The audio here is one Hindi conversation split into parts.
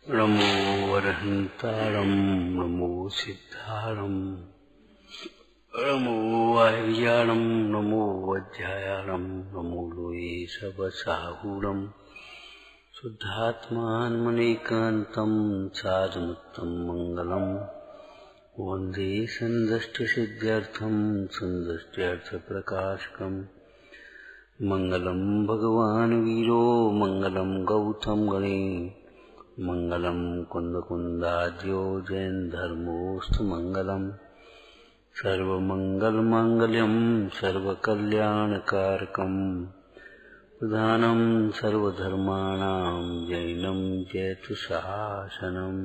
नमो वरहंतारं नमो सिद्धारं नमो वायुयानं नमो वज्रायानं नमो लोये सबसाहूरं शुद्धात्मान्मनेकान्तं साधुमुत्तं मंगलम् वन्दे सन्दष्टसिद्ध्यर्थं सन्दष्ट्यर्थप्रकाशकम् मंगलम भगवान वीरो मंगलम गौतम गणे मंगलम कुंदकुंदाद्यो जैन धर्मोस्तु मंगलम सर्वमंगलमांगल्यं सर्वकल्याणकारकं प्रधानं सर्वधर्माणां जैनं जयतु शासनम्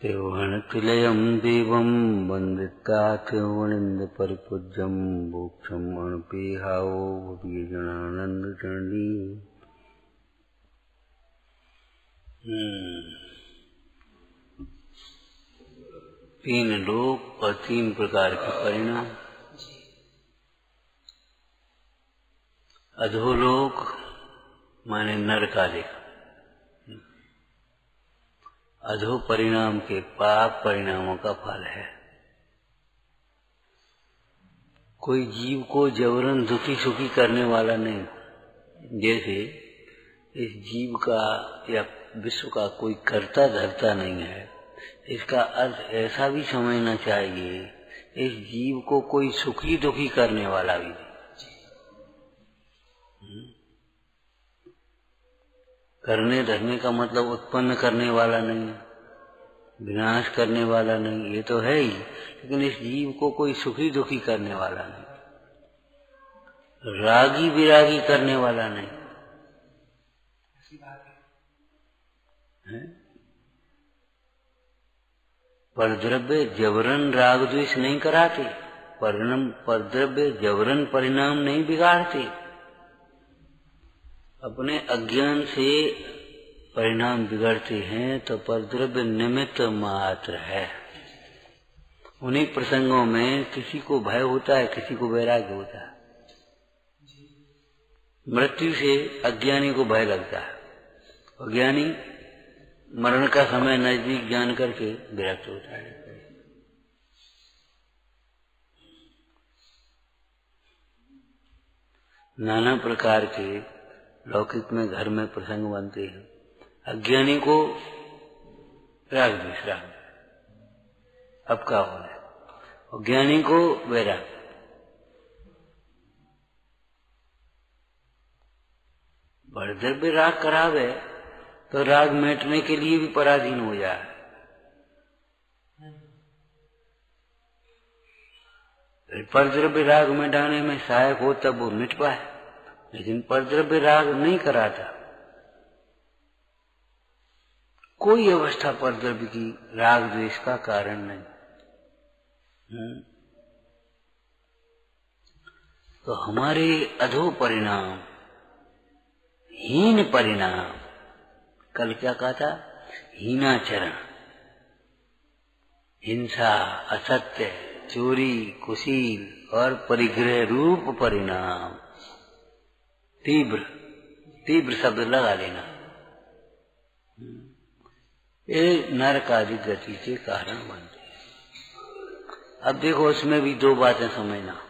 देवहनतिलयं देवं वन्दितात्वनिन्दपरिपूज्यं मोक्षम् अणुपेहावो वीरगणानन्दचरणी। तीन लोक और तीन प्रकार के परिणाम। अधोलोक माने नरक आदि। अधो परिणाम के पाप परिणामों का फल है। कोई जीव को जबरन दुखी सुखी करने वाला नहीं। जैसे इस जीव का या विश्व का कोई कर्ता धर्ता नहीं है, इसका अर्थ ऐसा भी समझना चाहिए इस जीव को कोई सुखी दुखी करने वाला भी नहीं। करने धरने का मतलब उत्पन्न करने वाला नहीं, विनाश करने वाला नहीं, ये तो है ही, लेकिन इस जीव को कोई सुखी दुखी करने वाला नहीं, रागी विरागी करने वाला नहीं है। परद्रव्य जबरन राग द्वेष नहीं कराते, परद्रव्य जबरन परिणाम नहीं बिगाड़ते। अपने अज्ञान से परिणाम बिगड़ते हैं तो परद्रव्य निमित्त मात्र है। उन्हीं प्रसंगों में किसी को भय होता है, किसी को वैराग्य होता है। मृत्यु से अज्ञानी को भय लगता है, अज्ञानी मरण का समय नजदीक जान करके विरक्त होता है। नाना प्रकार के लौकिक में घर में प्रसंग बनते हैं। अज्ञानी को राग द्वेष, अब क्या होना है, और ज्ञानी को वैराग्य। परद्रव्य राग करावे तो राग मिटने के लिए भी पराधीन हो जाए। परद्रव्य राग मिटाने में सहायक हो तब वो मिट पाए, लेकिन परद्रव्य राग नहीं कराता। कोई अवस्था परद्रव्य की राग द्वेष का कारण नहीं। तो हमारे अधो परिणाम, हीन परिणाम, कल क्या कहा था, हीनाचरण, हिंसा, असत्य, चोरी, कुशील और परिग्रह रूप परिणाम, तीव्र शब्द लगा लेना, ये नरक आदि गति के कारण बनते हैं। अब देखो उसमें भी दो बातें समझना।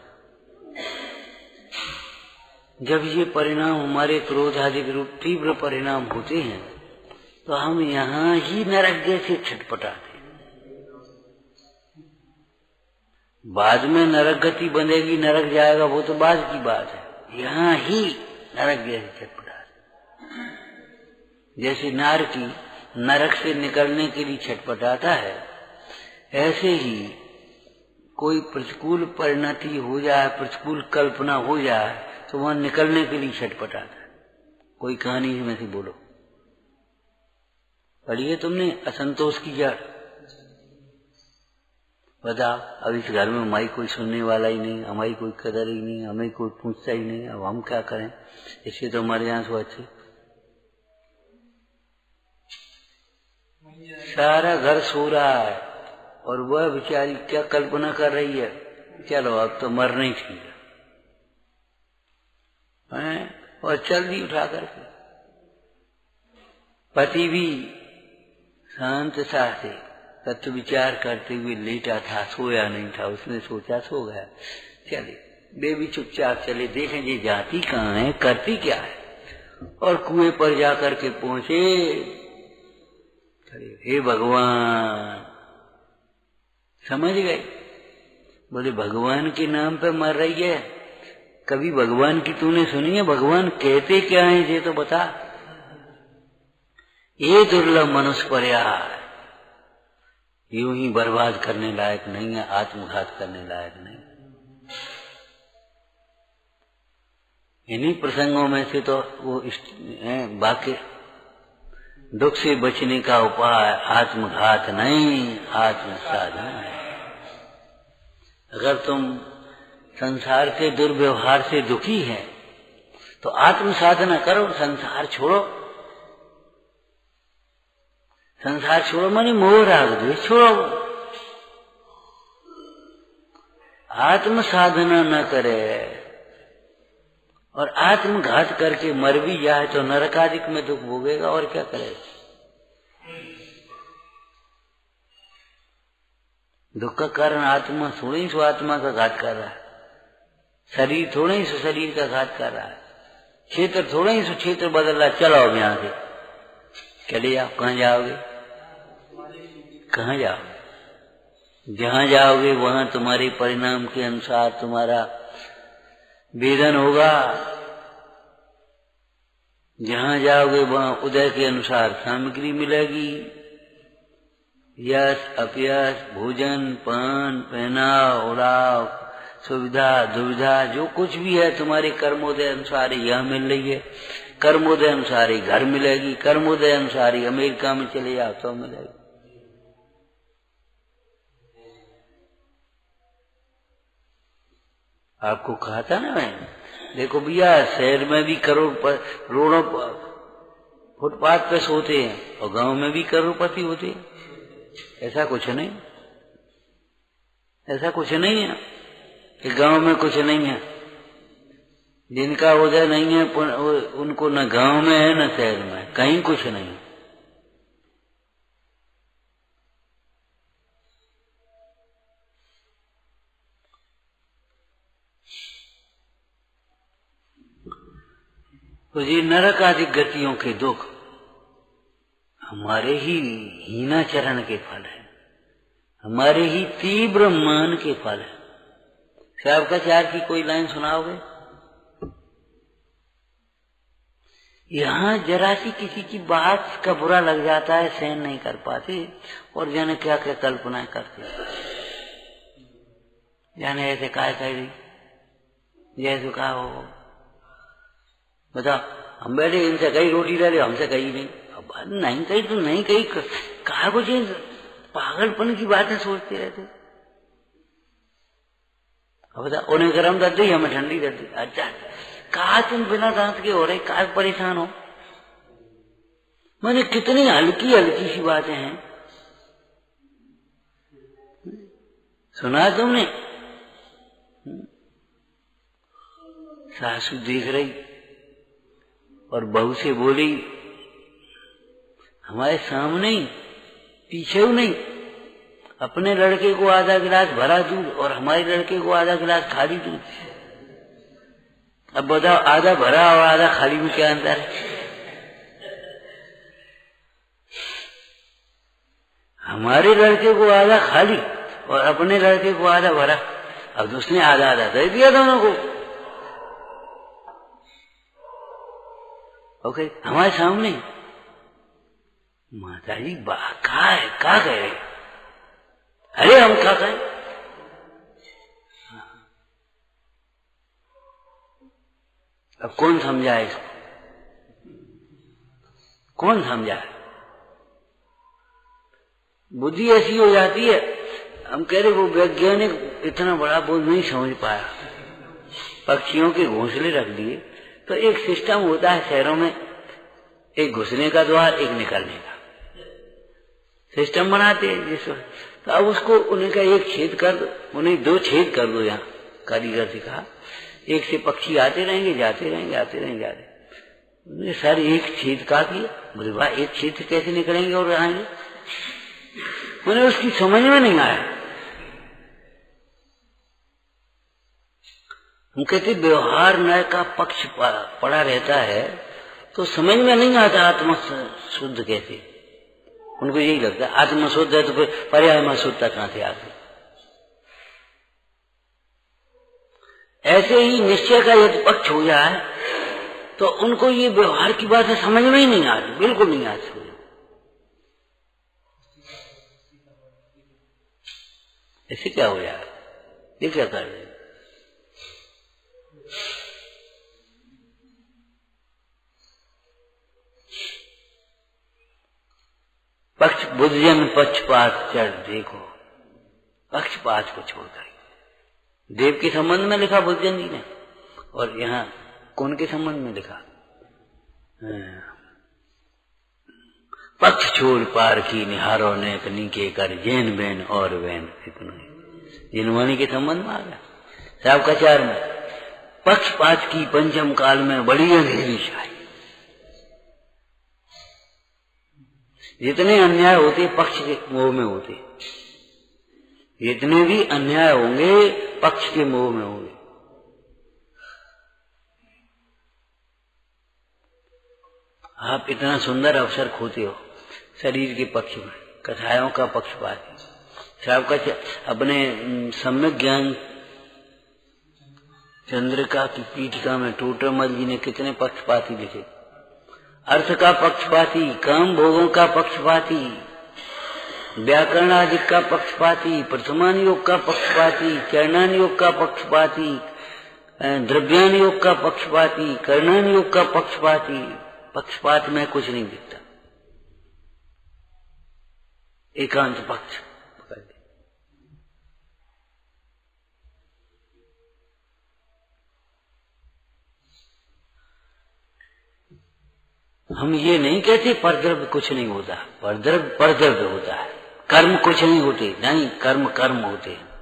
जब ये परिणाम हमारे क्रोध आदि के रूप तीव्र परिणाम होते हैं तो हम यहाँ ही नरक जैसे छटपटाते हैं। बाद में नरक गति बनेगी, नरक जाएगा, वो तो बाद की बात है। यहाँ ही नरक जैसे छटपटाते, जैसे नारकी नरक से निकलने के लिए छटपटाता है, ऐसे ही कोई प्रतिकूल परिणति हो जाए, प्रतिकूल कल्पना हो जाए तो वहां निकलने के लिए छटपटाता है। कोई कहानी में से बोलो, पढ़िए तुमने असंतोष की जड़। बताओ, अब इस घर में हमारी कोई सुनने वाला ही नहीं, हमारी कोई कदर ही नहीं, हमें कोई पूछता ही नहीं, अब हम क्या करें, इससे तो हमारे यहाँ सो अच्छे। सारा घर सो रहा है और वह बेचारी क्या कल्पना कर रही है, चलो अब तो मरना ही ठीक है, और चल दी उठा करके। पति भी शांत सा से तत्व विचार करते हुए लेटा था, सोया नहीं था। उसने सोचा सो गया, चले वे भी चुपचाप चले, देखें ये जाती कहाँ है, करती क्या है। और कुएं पर जाकर के पहुंचे, हे भगवान, समझ गए, बोले भगवान के नाम पे मर रही है, कभी भगवान की तूने सुनी है? भगवान कहते क्या है ये तो बता। ये दुर्लभ मनुष्य पर्याय यूं ही बर्बाद करने लायक नहीं है, आत्मघात करने लायक नहीं। इन्हीं प्रसंगों में से तो वो वाक्य, दुख से बचने का उपाय आत्मघात नहीं, आत्म साधना है। अगर तुम संसार के दुर्व्यवहार से दुखी है तो आत्म साधना करो, संसार छोड़ो। संसार छोड़ो माने मोह राग द्वेष छोड़ो। आत्म साधना न करे और आत्मघात करके मर भी जाए तो नरकादिक में दुख भोगेगा, और क्या करेगा। दुख का कारण आत्मा थोड़ी ही सो आत्मा का घात कर रहा है, शरीर थोड़े ही सो शरीर का घात कर रहा है, क्षेत्र थोड़े ही सो क्षेत्र बदल रहा है। चलो अब यहाँ से चले जाओ, कहाँ जाओगे, कहाँ जाओगे? जहाँ जाओगे वहां तुम्हारे परिणाम के अनुसार तुम्हारा वेदन होगा। जहाँ जाओगे वहां उदय के अनुसार सामग्री मिलेगी, यश अपयश, भोजन पान पहनाव उड़ाव, सुविधा दुविधा, जो कुछ भी है तुम्हारे कर्मोदय अनुसार ही यह मिल रही है। कर्मोदय अनुसार ही घर मिलेगी, कर्मोदय अनुसार ही अमेरिका में चले जाओ तो मिलेगी। आपको कहा था ना मैं, देखो भैया शहर में भी रोडों फुटपाथ पे सोते हैं और गांव में भी करोड़पति होते हैं। ऐसा कुछ नहीं, ऐसा कुछ नहीं है कि गांव में कुछ नहीं है। जिनका उदय नहीं है उनको न गांव में है न शहर में, कहीं कुछ नहीं है। तो ये नरक आदि गतियों के दुख हमारे ही हीनाचरण के फल है, हमारे ही तीव्र मान के फल है। श्रावकाचार्य की कोई लाइन सुनाओगे? यहाँ जरा सी किसी की बात का बुरा लग जाता है, सहन नहीं कर पाते और जाने क्या क्या कल्पनाएं करते, जाने ऐसे काय कह रही, जैसे कहा हो। बताओ, हम बैठे इनसे कही रोटी ले ले, हमसे कही नहीं। अब नहीं कही तो नहीं कही, कहा कुछ पागलपन की बातें सोचते रहते। अब बताओ, उन्हें गर्म कर दी, हमें ठंडी कर दी। अच्छा, कहा तुम बिना दांत के हो रहे, कहा परेशान हो। मैंने कितनी हल्की हल्की सी बातें हैं, सुना तुमने? सासू देख रही और बहू से बोली, हमारे सामने ही पीछे नहीं, अपने लड़के को आधा गिलास भरा दूध और हमारे लड़के को आधा गिलास खाली दूध। अब बताओ, आधा भरा और आधा खाली में क्या अंतर है? हमारे लड़के को आधा खाली और अपने लड़के को आधा भरा। अब उसने आधा आधा दे दिया दोनों को। ओके, हमारे सामने माता जी कहा है, कहा कह रहे? अरे हम क्या कहें? अब कौन समझाए इसको? कौन समझाए? बुद्धि ऐसी हो जाती है, हम कह रहे वो वैज्ञानिक इतना बड़ा बोझ नहीं समझ पाया, पक्षियों के घोंसले रख दिए। तो एक सिस्टम होता है शहरों में, एक घुसने का द्वार, एक निकलने का सिस्टम बनाते हैं जिस। तो अब उसको उन्हें का एक छेद कर दो, उन्हें दो छेद कर दो। यहाँ कारीगर से कहा, एक से पक्षी आते रहेंगे, जाते रहेंगे, आते रहेंगे, जाते। सर एक छेद का दिया, बोले वाह, एक क्षेत्र कैसे निकलेंगे और आएंगे? मैंने उसकी समझ में नहीं आया। हम कहते व्यवहार न्याय का पक्ष पड़ा रहता है तो समझ में नहीं आता आत्मा शुद्ध कैसे। उनको यही लगता है आत्मा शुद्ध है तो फिर पर्याय में शुद्धता कहां से आ गई। ऐसे ही निश्चय का यदि पक्ष हो जाए तो उनको ये व्यवहार की बात है समझ में ही नहीं आती, बिल्कुल नहीं आती। ऐसे क्या हो जाए, ये क्या कर रहे? पक्ष बुद्धजन पक्षपात चढ़ देखो, पक्षपात को छोड़कर देव के संबंध में लिखा बुद्धजन जी ने, और यहाँ कौन के संबंध में लिखा? पक्ष छोड़ पार की निहारो ने नीके कर जैन बैन और बैन। इतना जिनवाणी के संबंध में आ गया। साहब का चार में पक्षपात की पंचम काल में बड़ी अंधेरी छाई। जितने अन्याय होते पक्ष के मोह में होते, जितने भी अन्याय होंगे पक्ष के मोह में होंगे। आप इतना सुंदर अवसर खोते हो शरीर के पक्ष में, कथाओं का पक्षपात। साहब का अपने सम्यक ज्ञान चंद्रिका की पीठिका में टोटरमल जी ने कितने पक्षपाती लिखे। अर्थ का पक्षपाती, काम भोगों का पक्षपाती, व्याकरण आदि का पक्षपाती, प्रथमान योग का पक्षपाती, चरणान योग का पक्षपाती, द्रव्यान योग का पक्षपाती, कर्णान योग का पक्षपाती। पक्षपात में कुछ नहीं दिखता, एकांत पक्ष पकड़ ले। हम ये नहीं कहते परद्रव्य कुछ नहीं होता, परद्रव्य होता है। कर्म कुछ नहीं होते, नहीं, कर्म कर्म होते हैं।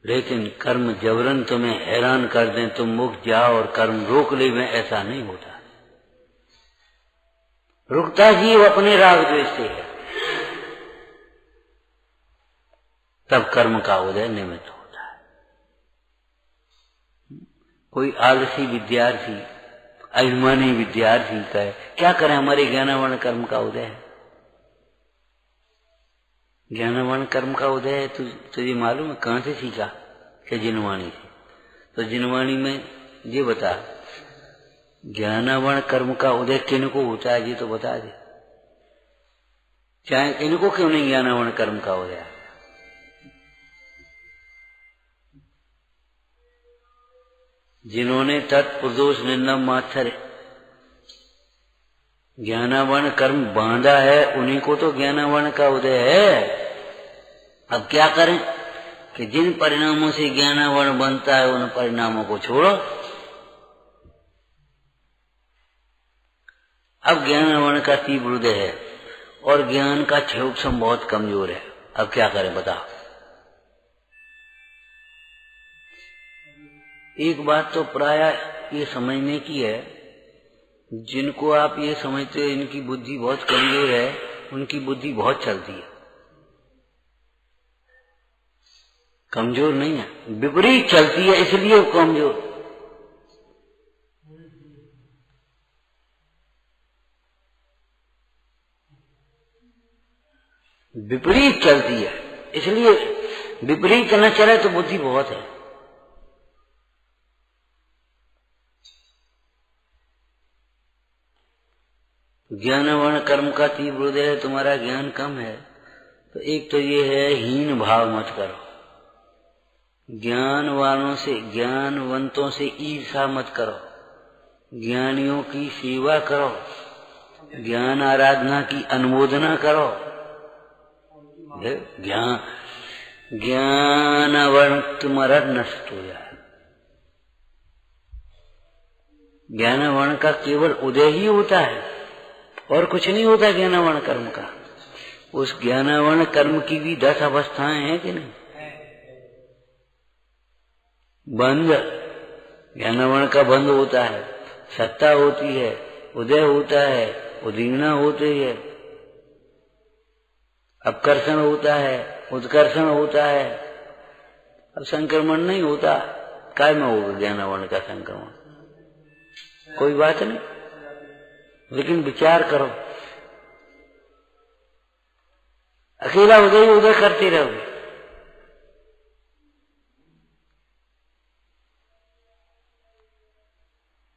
लेकिन कर्म जबरन तुम्हें हैरान कर दें, तुम मुक जाओ और कर्म रोक ले, में ऐसा नहीं होता। रुकता जीव अपने राग द्वेष से है, तब कर्म का उदय निमित्त होता है। कोई आलसी विद्यार्थी, अभिमानी विद्यार्थी कहे क्या करें, हमारे ज्ञानावर्ण कर्म का उदय है। ज्ञानावर्ण कर्म का उदय है, तुझे मालूम है कहां से सीखा? क्या जिनवाणी से। तो जिनवाणी में ये बता, ज्ञानावर्ण कर्म का उदय किनको होता है, ये तो बता दे। चाहे इनको क्यों नहीं ज्ञानावर्ण कर्म का उदय? जिन्होंने तत्प्रदोष निंदम मात्सर्य ज्ञानावर्ण कर्म बांधा है, उन्हीं को तो ज्ञानावर्ण का उदय है। अब क्या करें कि जिन परिणामों से ज्ञानावर्ण बनता है उन परिणामों को छोड़ो। अब ज्ञानावर्ण का तीव्र उदय है और ज्ञान का क्षयोक्षम बहुत कमजोर है। अब क्या करें बताओ? एक बात तो प्राय ये समझने की है, जिनको आप ये समझते हो इनकी बुद्धि बहुत कमजोर है, उनकी बुद्धि बहुत चलती है। कमजोर नहीं है, विपरीत चलती है, इसलिए कमजोर। विपरीत चलती है, इसलिए विपरीत न चले तो बुद्धि बहुत है। ज्ञानावर्ण कर्म का तीव्र उदय है, तुम्हारा ज्ञान कम है, तो एक तो ये है हीन भाव मत करो। ज्ञानवंतों से ईर्षा मत करो। ज्ञानियों की सेवा करो, ज्ञान आराधना की अनुमोदना करो। ज्ञानावर्ण तुम्हारा नष्ट हो जाए। ज्ञानावर्ण का केवल उदय ही होता है और कुछ नहीं होता ज्ञानावर्ण कर्म का। उस ज्ञानावर्ण कर्म की भी 10 अवस्थाएं हैं कि नहीं? बंध, ज्ञानावरण का बंध होता है, सत्ता होती है, उदय होता है, उदीर्णा होती है, अपकर्षण होता है, उत्कर्षण होता है। अब संक्रमण नहीं होता, काय में होगा ज्ञानावरण का संक्रमण? कोई बात नहीं, लेकिन विचार करो, अकेला उदय उदय करते रहोगे।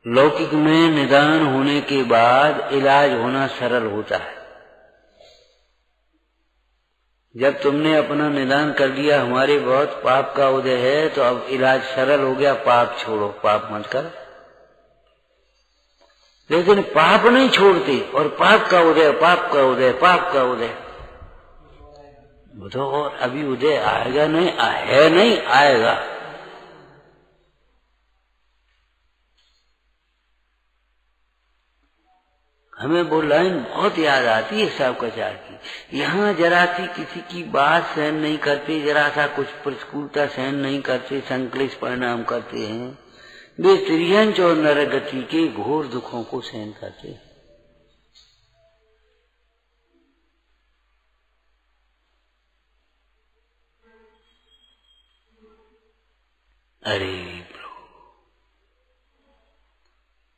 लौकिक में निदान होने के बाद इलाज होना सरल होता है। जब तुमने अपना निदान कर लिया, हमारे बहुत पाप का उदय है, तो अब इलाज सरल हो गया, पाप छोड़ो, पाप मत करो। लेकिन पाप नहीं छोड़ते, और पाप का उदय, पाप का उदय, पाप का उदय। बुझो, और अभी उदय आएगा नहीं, है नहीं, आएगा। हमें वो लाइन बहुत याद आती है साहब कचार की। यहाँ जरा सी किसी की बात सहन नहीं करते, जरा सा कुछ प्रतिकूलता सहन नहीं करते, संक्लेश परिणाम करते हैं, वे त्रियंच और नरगति के घोर दुखों को सहन करते हैं। अरे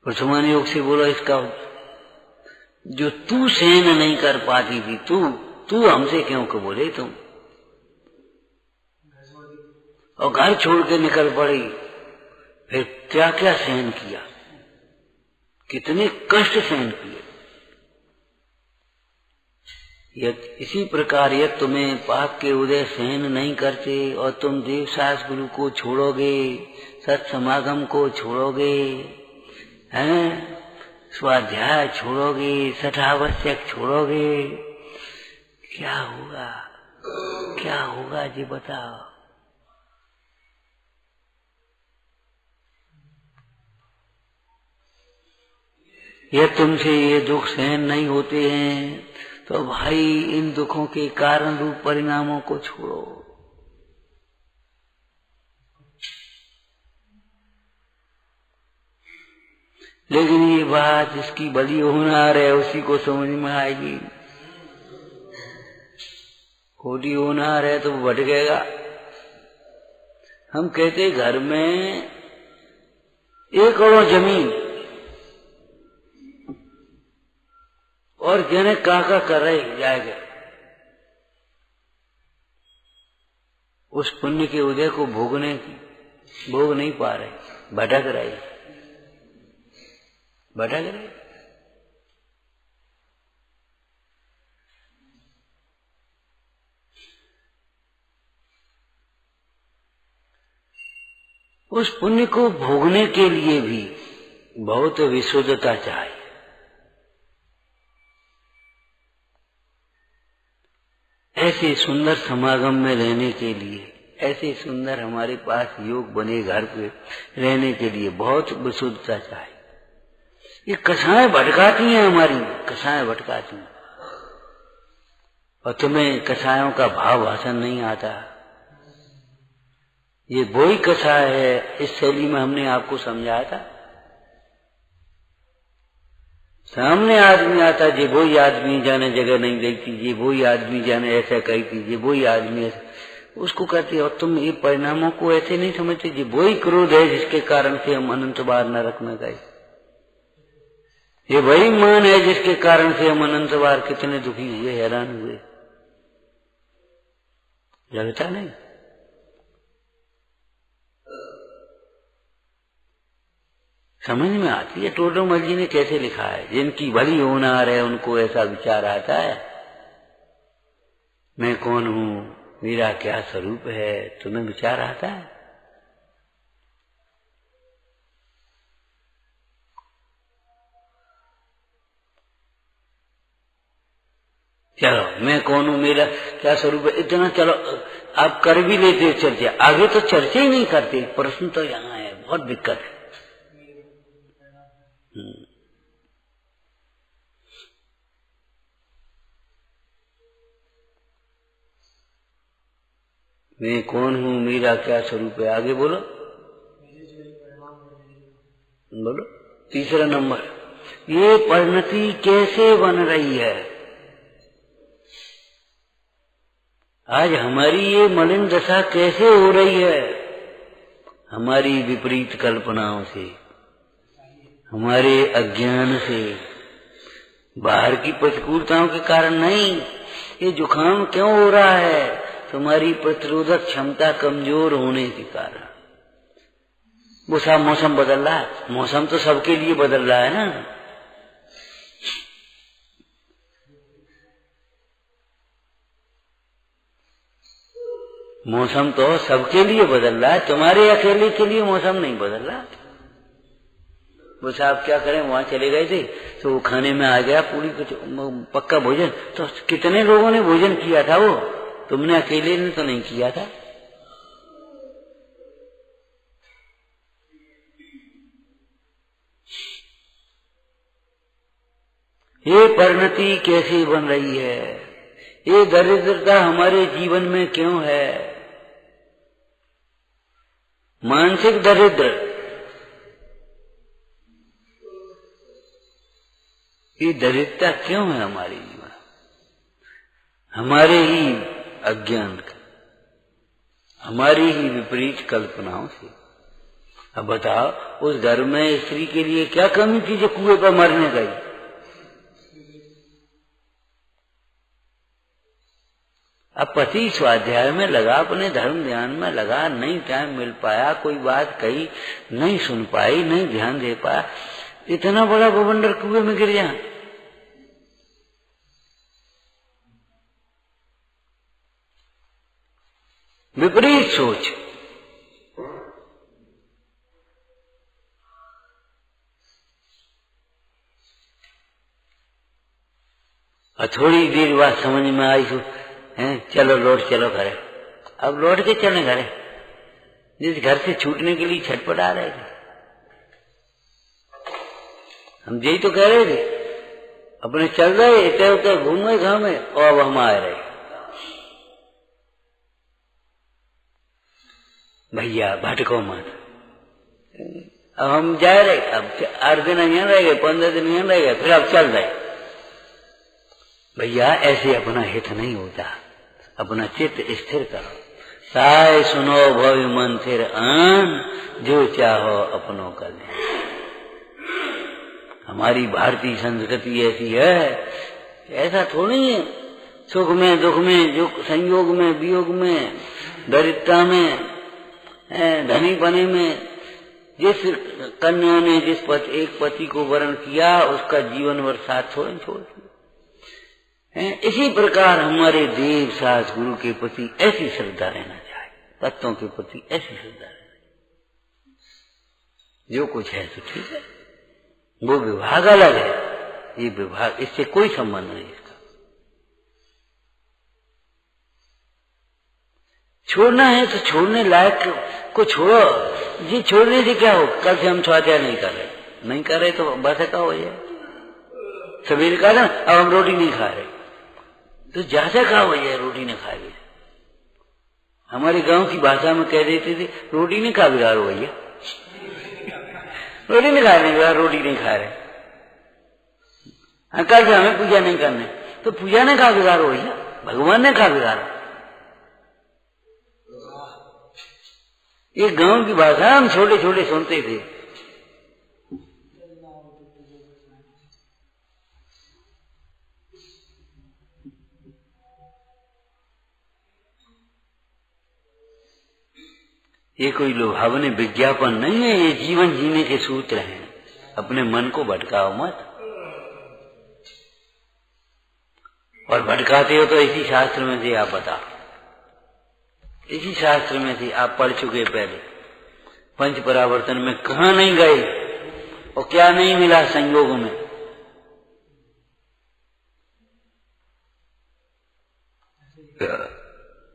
प्रथमान योग से बोला, इसका जो तू सहन नहीं कर पाती थी, तू हमसे क्यों को बोले तुम, और घर छोड़ के निकल पड़ी, फिर क्या क्या सहन किया, कितने कष्ट सहन किए। इसी प्रकार यदि तुम्हें पाप के उदय सहन नहीं करते और तुम देवशास गुरु को छोड़ोगे, सत्समागम को छोड़ोगे, हैं, स्वाध्याय छोड़ोगे, सठावश्यक छोड़ोगे, क्या होगा, क्या होगा जी बताओ। यह तुमसे ये दुख सहन नहीं होते हैं, तो भाई इन दुखों के कारण रूप परिणामों को छोड़ो। लेकिन ये बात जिसकी बली होनहार है उसी को समझ में आएगी, खोटी होनहार है तो वो भटकेगा। हम कहते घर में 1 करोड़ जमीन और जने काका कर रहे जाएगा, उस पुण्य के उदय को भोग नहीं पा रहे, भटक रहे। उस पुण्य को भोगने के लिए भी बहुत विशुद्धता चाहिए। ऐसे सुंदर समागम में रहने के लिए, ऐसे सुंदर हमारे पास योग बने घर पे रहने के लिए बहुत विशुद्धता चाहिए। ये कसाएं भटकाती हैं, हमारी कसाएं भटकाती हैं, और तुम्हें कसायों का भाव भाषण नहीं आता। ये वही कसाय है, इस शैली में हमने आपको समझाया था। सामने आदमी आता, ये वही आदमी जाने जगह नहीं देखती, ये वही आदमी जाने ऐसा कहती, ये वही आदमी ऐसा, उसको कहती है। और तुम ये परिणामों को ऐसे नहीं समझते, ये वही क्रोध है जिसके कारण से हम अनंत बार नरक में गए, ये वही मान है जिसके कारण से हम अनंत बार कितने दुखी हुए, हैरान हुए। लगता नहीं? समझ में आती है टोडरमल जी ने कैसे लिखा है। जिनकी भली होनहार है उनको ऐसा विचार आता है, मैं कौन हूँ, मेरा क्या स्वरूप है। तुम्हें विचार आता है? चलो मैं कौन हूँ, मेरा क्या स्वरूप है, इतना चलो आप कर भी लेते चर्चा, आगे तो चर्चा ही नहीं करते। प्रश्न तो यहाँ है, बहुत दिक्कत है। मैं कौन हूँ, मेरा क्या स्वरूप है, आगे बोलो। बोलो तीसरा नंबर, ये परिणति कैसे बन रही है? आज हमारी ये मलिन दशा कैसे हो रही है? हमारी विपरीत कल्पनाओं से, हमारे अज्ञान से, बाहर की प्रतिकूलताओं के कारण नहीं। ये जुकाम क्यों हो रहा है? तुम्हारी प्रतिरोधक क्षमता कमजोर होने के कारण। वो सब मौसम बदल रहा है, मौसम तो सबके लिए बदल रहा है ना। मौसम तो सबके लिए बदल रहा है, तुम्हारे अकेले के लिए मौसम नहीं बदल रहा। वो साहब क्या करें, वहां चले गए थे तो वो खाने में आ गया पूरी पक्का भोजन। तो कितने लोगों ने भोजन किया था? वो तुमने अकेले ने तो नहीं किया था। ये परिणति कैसी बन रही है? ये दरिद्रता हमारे जीवन में क्यों है? मानसिक दरिद्र, ये दरिद्रता क्यों है हमारे जीवन? हमारे ही अज्ञान का, हमारी ही विपरीत कल्पनाओं से। अब बताओ, उस घर में स्त्री के लिए क्या कमी थी जो कुएं पर मरने गई? अब पति स्वाध्याय में लगा, अपने धर्म ध्यान में लगा, नहीं टाइम मिल पाया, कोई बात कही नहीं सुन पाई, नहीं ध्यान दे पाया, इतना बड़ा बवंडर कुएं में गिर जाए। विपरीत सोच। और थोड़ी देर बाद समझ में आई तो चलो लौट चलो घरे। अब लौट के चले घरे, जिस घर से छूटने के लिए छटपटा रहे थे। हम यही तो कह रहे थे, अपने चल रहे इतने उतने घूम गए गाँव में, और अब हम आ रहे। भैया भटको मत। अब हम जा रहे, अब 8 दिन यहाँ रह गए, 15 दिन यहाँ रह गए, फिर अब चल रहे। भैया ऐसे अपना हित नहीं होता, अपना चित्त स्थिर करो। साय सुनो भव मन थिर आन, जो चाहो अपनों कर ले। हमारी भारतीय संस्कृति ऐसी है, ऐसा थोड़ी है। सुख में दुख में, जो संयोग में वियोग में, दरिद्रता में, धनी बने में, जिस कन्या ने जिस एक पति को वरण किया, उसका जीवन भर साथ छोड़ दिया। इसी प्रकार हमारे देव शास्त्र गुरु के प्रति ऐसी श्रद्धा रहना चाहिए, तत्वों के प्रति ऐसी श्रद्धा रहना चाहिए। जो कुछ है तो ठीक है, वो विभाग अलग है, ये विभाग, इससे कोई संबंध नहीं इसका। छोड़ना है तो छोड़ने लायक को छोड़ो। जी छोड़ने से क्या हो? कल से हम स्वाध्याय नहीं कर रहे तो बस का हो जाए। सवेरे का ना, अब हम रोटी नहीं खा रहे तो ज्यादा का हो जाए, रोटी नहीं खा रहे। हमारे गांव की भाषा में कह देते थे, रोटी नहीं खा बिगाड़ो भैया, रोटी नहीं खा रहे, रोटी नहीं खा रहे। हाँ, कल से हमें पूजा नहीं करने, तो पूजा ने खा बिगाड़ो भैया, भगवान ने खा बिगाड़ो। ये गांव की भाषा हम छोटे छोटे सुनते थे। ये कोई लुभावने विज्ञापन नहीं है, ये जीवन जीने के सूत्र हैं। अपने मन को भटकाओ मत, और भटकाते हो तो इसी शास्त्र में से आप बताओ, इसी शास्त्र में से आप पढ़ चुके पहले। पंच परावर्तन में कहाँ नहीं गए और क्या नहीं मिला संयोग में।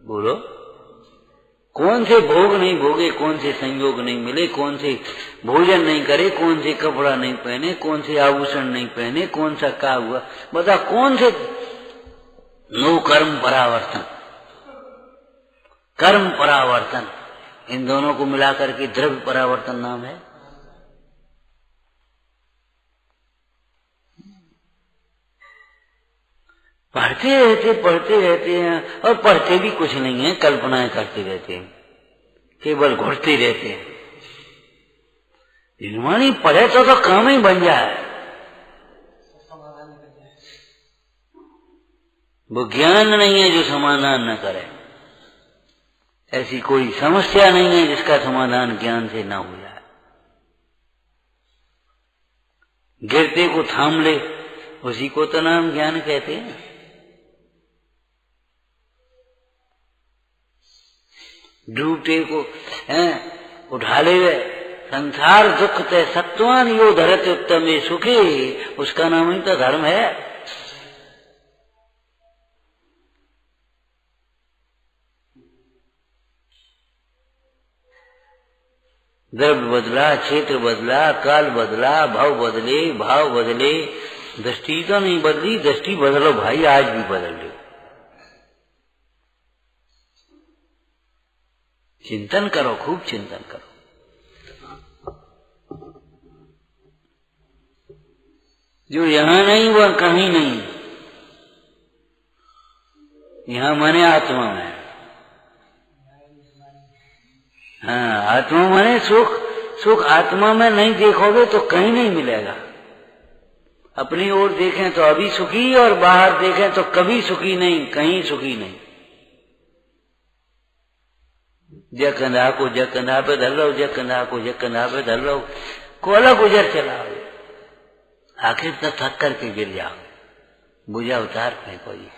बोलो, कौन से भोग नहीं भोगे, कौन से संयोग नहीं मिले, कौन से भोजन नहीं करे, कौन से कपड़ा नहीं पहने, कौन से आभूषण नहीं पहने, कौन सा क्या हुआ, बता कौन से। नो कर्म परावर्तन, कर्म परावर्तन, इन दोनों को मिलाकर के द्रव्य परावर्तन नाम है। पढ़ते रहते हैं और पढ़ते भी कुछ नहीं है, कल्पनाएं करते रहते हैं, केवल घुटते रहते हैं। निर्माणी पढ़े तो काम ही बन जाए। वो ज्ञान नहीं है जो समाधान न करे। ऐसी कोई समस्या नहीं है जिसका समाधान ज्ञान से ना हो जाए। गिरते को थाम ले, उसी को तो नाम ज्ञान कहते हैं। डूबते को उठा ले, संसार दुख ते सत्वान यो धरते उत्तम सुखी, उसका नाम ही तो धर्म है। द्रव्य बदला, क्षेत्र बदला, काल बदला, भाव बदले, दृष्टि तो नहीं बदली। दृष्टि बदलो भाई, आज भी बदल लो। चिंतन करो, खूब चिंतन करो। जो यहां नहीं वह कहीं नहीं। यहां माने आत्मा में। हाँ, आत्मा माने सुख। सुख आत्मा में नहीं देखोगे तो कहीं नहीं मिलेगा। अपनी ओर देखें तो अभी सुखी, और बाहर देखें तो कभी सुखी नहीं, कहीं सुखी नहीं। जग कंधा को जग कंधा पे धर लो, जग कंधा को जग कंधा पे धर लो, कोला गुजर चलाओ, आखिर तो थक करके गिर जाओ। बुझा उतार फेंको जी।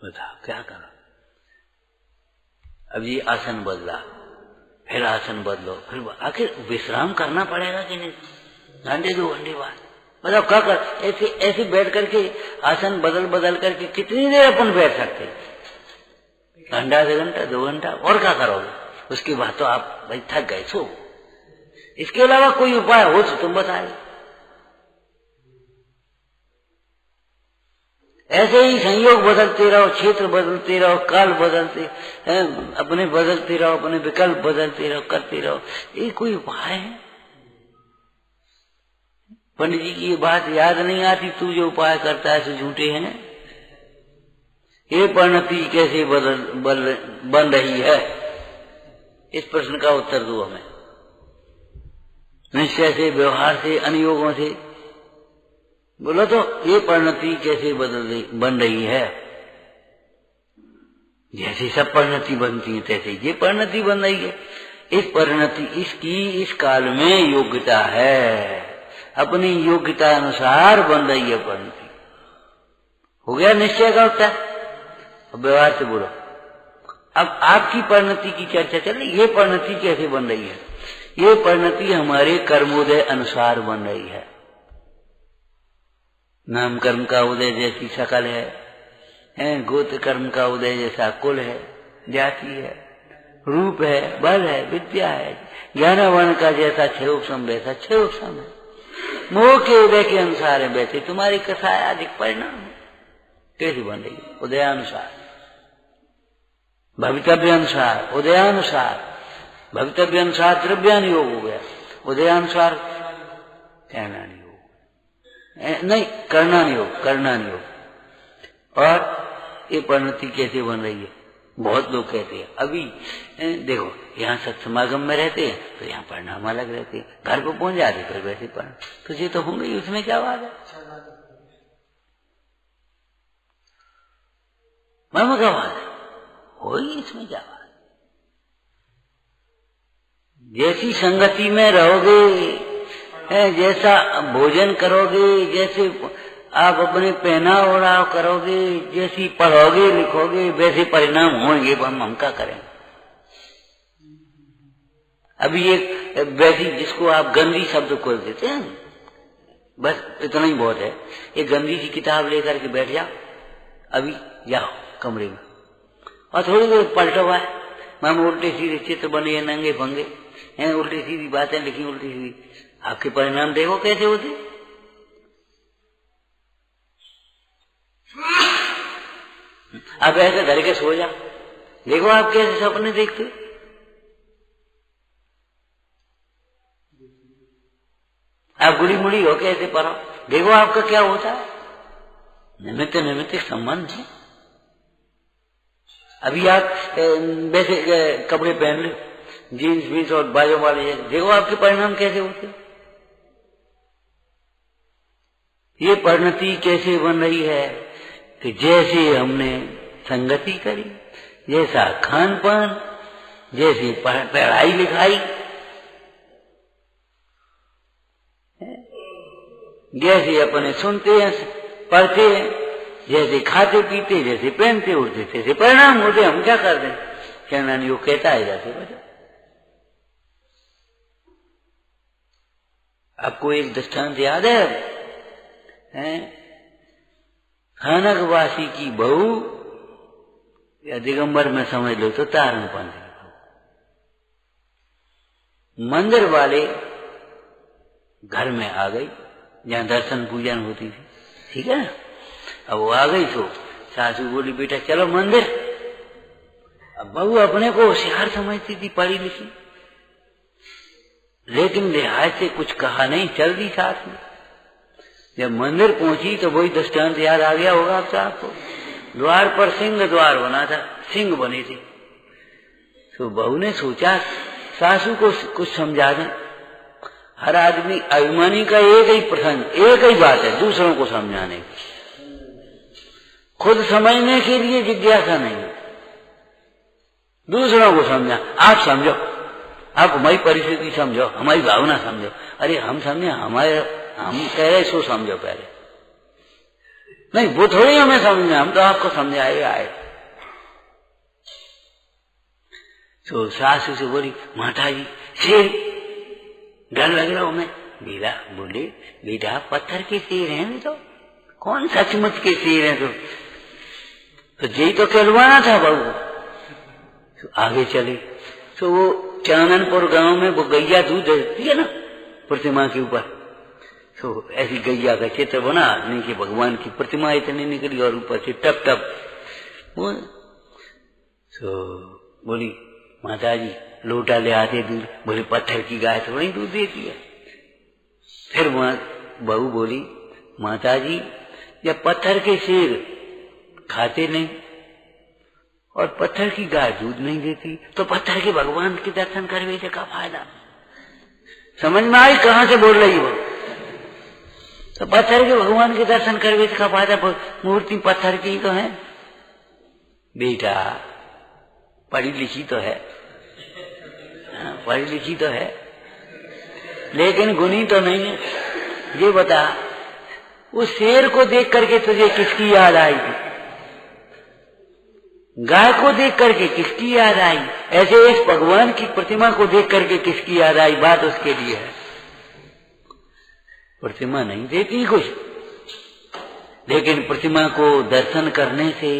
बताओ क्या करो। अब ये आसन बदला, फिर आसन बदलो, फिर आखिर विश्राम करना पड़ेगा कि नहीं? घंटे 2 घंटे बाद बताओ क्या कर। ऐसे बैठ करके आसन बदल करके कितनी देर अपन बैठ सकते? घंटा, 1 घंटा, 2 घंटा, और क्या करोगे? उसके बाद तो आप भाई थक गए, सो। इसके अलावा कोई उपाय हो तो तुम बताए। ऐसे ही संयोग बदलते रहो, क्षेत्र बदलते रहो, काल बदलते, अपने बदलते रहो, अपने विकल्प बदलते रहो, करते रहो। ये कोई उपाय है? पंडित जी की ये बात याद नहीं आती, तू जो उपाय करता है सो झूठे हैं। ये परिणति कैसे बन रही है? इस प्रश्न का उत्तर दो हमें। निश्चय से, व्यवहार से, अनुयोगों से बोलो तो ये परिणति कैसे बन रही है? जैसे सब परिणति बनती है तैसे ये परिणति बन रही है। इस परिणति, इसकी इस काल में योग्यता है, अपनी योग्यता अनुसार बन रही है परिणति। हो गया निश्चय का उत्तर। अब व्यवहार से बोलो। अब आपकी परिणति की चर्चा चल रही, ये परिणति कैसे बन रही है? ये परिणति हमारे कर्मोदय अनुसार बन रही है। नाम कर्म का उदय जैसी शकल है, गोत्र कर्म का उदय जैसा कुल है, जाति है, रूप है, बल है, विद्या है, ज्ञान वर्ण का जैसा 6 उपसम वैसा 6 उपसम है। मोह के उदय के अनुसार है वैसे तुम्हारी कथाएं अधिक परिणाम है। कैसी बन रही है? उदयानुसार, भवितव्य अनुसार, उदयानुसार। भवितव्य अनुसार द्रव्यानुयोग हो गया, उदयानुसार कहना नहीं हो, नहीं करना नहीं हो, करना नहीं हो। और ये परिणति कैसे बन रही है? बहुत लोग कहते हैं अभी देखो यहाँ सत्समागम में रहते हैं तो यहाँ परिणाम अलग रहते हैं, घर को पहुंच जाते फिर वैसे परिणाम। तो ये तो होंगे ही, उसमें क्या बात है? मामा क्या बात है? हो ही, इसमें क्या बात? जैसी संगति में रहोगे, जैसा भोजन करोगे, जैसे आप अपने पहना ओढ़ाव करोगे, जैसी पढ़ोगे लिखोगे वैसे परिणाम होंगे। हम क्या करें? अभी एक वैसी जिसको आप गंदी शब्द खोल देते हैं, बस इतना ही बहुत है। एक गंदी सी किताब लेकर के बैठ जाओ, अभी जाओ कमरे में और थोड़ी देर पलटो हुआ है, मैम उल्टे सीधे चित्र बने हैं, नंगे भंगे हैं, उल्टी सीधी बातें लिखी, उल्टी सीधी। आपके परिणाम देखो कैसे होते। अब ऐसे घर के सो जाओ, देखो आप कैसे सपने देखते। आप गुड़ी मुड़ी हो कैसे पढ़ो, देखो आपका क्या होता है, निमित्त निमित्त संबंध है। अभी आप वैसे कपड़े पहन लो, जीन्स बीन्स और बाजू वाले, देखो आपके परिणाम कैसे होते। ये परिणति कैसे बन रही है कि जैसे हमने संगति करी, जैसा खान पान, जैसी पढ़ाई लिखाई, जैसे अपने सुनते हैं पढ़ते हैं, जैसे खाते पीते, जैसे पहनते उड़ते, जैसे परिणाम होते। हम क्या कर दें, चरणन योग कहता है जाते बजा। आपको एक दृष्टांत याद है, खानकवासी की बहू, या दिगंबर में समझ लो तो तारनपंथ की बहू, मंदिर वाले घर में आ गई जहां दर्शन पूजन होती थी, ठीक है ना। अब वो आ गई तो सासू बोली बेटा चलो मंदिर। अब बहू अपने को होशियार समझती थी, पढ़ी लिखी, लेकिन लिहाज से कुछ कहा नहीं, चल दी साथ में। जब मंदिर पहुंची तो वही दृष्टांत याद आ गया होगा आप साहब को, द्वार पर सिंह द्वार बना था, सिंह बने थे। तो बहू ने सोचा सासू को कुछ समझा दें। हर आदमी अभिमानी का एक ही प्रसंग, एक ही बात है, दूसरों को समझाने की, खुद समझने के लिए जिज्ञासा नहीं है। दूसरों को समझा, आप समझो, आप हमारी परिस्थिति समझो, हमारी भावना समझो। अरे हम समझे, हम कह रहे सो समझो पहले, नहीं वो थोड़ी हमें समझना, हम तो आपको समझाए आए। तो सासू से बोली माता जी शेर डर लग रहा हूं मैं। बेटा बोले बेटा पत्थर के शेर हैं तो, कौन सचमुच के शेर हैं तो यही तो कहलवाना था बहू। तो आगे चले तो वो चाननपुर गांव में वो गैया दूध देती है ना प्रतिमा के ऊपर, तो ऐसी गैया का चित्र बना, नीचे भगवान की प्रतिमा इतनी निकली और ऊपर से टप टप। तो बोली माता जी लोटा ले आते दूध। बोले पत्थर की गाय थोड़ी दूध देती है। फिर बहू बोली माता जी जब पत्थर के शेर खाते नहीं और पत्थर की गाय दूध नहीं देती तो पत्थर के भगवान के दर्शन करने से क्या फायदा। समझ में आई कहां से बोल रही वो। तो पत्थर के भगवान के दर्शन करने से क्या फायदा, मूर्ति पत्थर की तो है। बेटा पढ़ी लिखी तो है, पढ़ी लिखी तो है, लेकिन गुणी तो नहीं है। ये बता उस शेर को देख करके तुझे किसकी याद आई थी, गाय को देख करके किसकी याद आई, ऐसे इस भगवान की प्रतिमा को देख करके किसकी याद आई। बात उसके लिए है, प्रतिमा नहीं देती कुछ, लेकिन प्रतिमा को दर्शन करने से